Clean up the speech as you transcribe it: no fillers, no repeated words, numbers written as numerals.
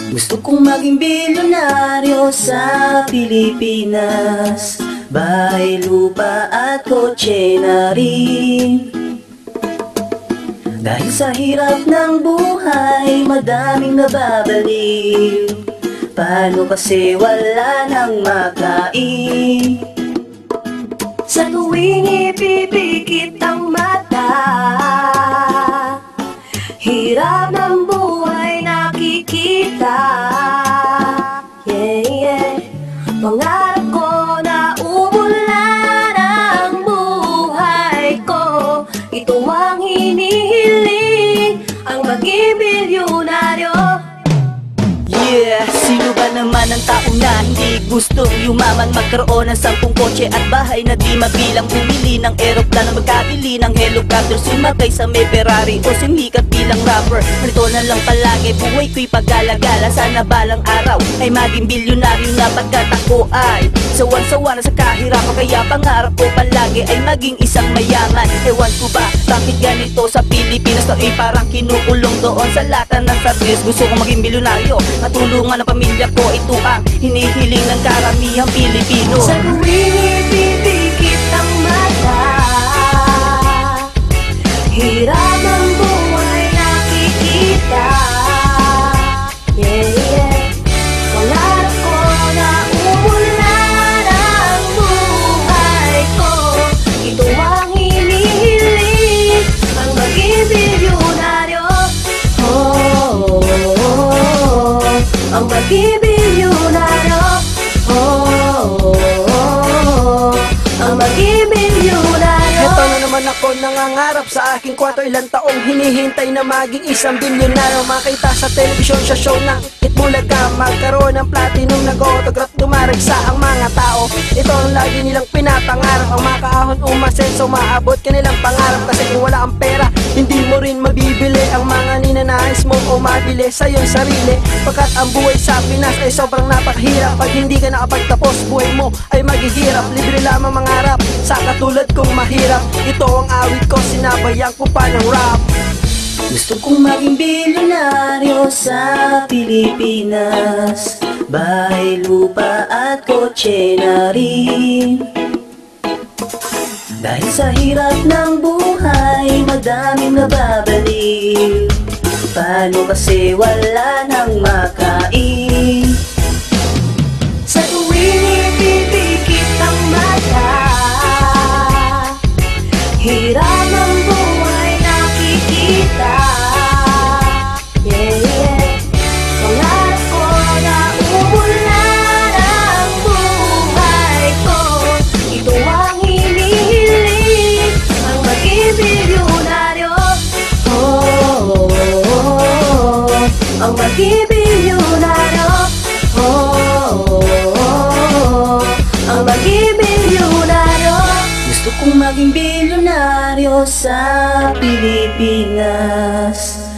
Gusto kong maging bilyonaryo sa Pilipinas. Bahay, lupa at kotse na rin. Dahil sa hirap ng buhay, madaming nababaliw. Paano kasi wala nang makain? Sa tuwing ipipikit ang mata, hirap ng buhay nakikita. Yeah, yeah. Pangarap ko na umulan ang buhay ko. Ito ang hinihiling, ang maging bilyonaryo. Yeah, sino ba naman ang taong na hindi gustong yumaman? Magkaroon ng 10 kotse at bahay na di mabilang. Bumili ng eroplano, magkabili ng helicopter, sumakay sa may Ferrari o sumikat bilang rapper. Ganito na lang palagi, buhay ko'y paggalagala. Sana balang araw ay maging bilyonaryo na, pagkat ako ay sawan-sawa na sa kahirapan. Kaya pangarap ko palagi ay maging isang mayaman. Ewan ko ba bakit ganito sa Pilipinas, tao'y parang kinukulong doon sa lata ng sardinas. Gusto kong maging bilyonaryo, matulungan ang pamilya ko, ito ang hinihiling ng karamihang Pilipino. Sa tuwing ipipikit ang mata, hirap ng buhay nakikita. Yeah, yeah. Pangarap ko na umulan ang buhay ko. Ito ang hinihiling, ang maging bilyonaryo. Oh, ang maging bilyonaryo. Ang maging bilyonaryo. Heto na naman ako nangangarap sa aking kwarto. Ilang taong hinihintay na maging isang bilyonaryo. Makita sa telebisyon, sa show ng Itbulaga, magkaroon ng platinum, nag-autograph, dumaragsa ang mga tao. Ito ang lagi nilang pinapangarap, ang makaahon umasenso, maabot kanilang pangarap. Kasi kung wala ang pera, hindi mo rin mabibili ang mga ninanais mo o mabili sa iyong sarili. Pagkat ang buhay sa Pinas ay sobrang napakahirap. Pag hindi ka nakapagtapos, buhay mo ay maghihirap. Libre lamang mangarap sa katulad kong mahirap. Ito ang awit ko, sinabayan ko pa ng rap. Gusto kong maging bilyonaryo sa Pilipinas. Bahay, lupa at kotse na rin. Dahil sa hirap ng buhay, madaming nababaliw. Paano kasi wala nang makain? Sa tuwing ipipikit ang mata, hirap ng buhay nakikita. Yeah, yeah. Pangarap ko na umulan ang buhay ko. Ito ang hinihiling, ang maging bilyonaryo. Oh, ang maging bilyonaryo. Oh, ang maging bilyonaryo. Gusto kong maging bilyonaryo sa Pilipinas.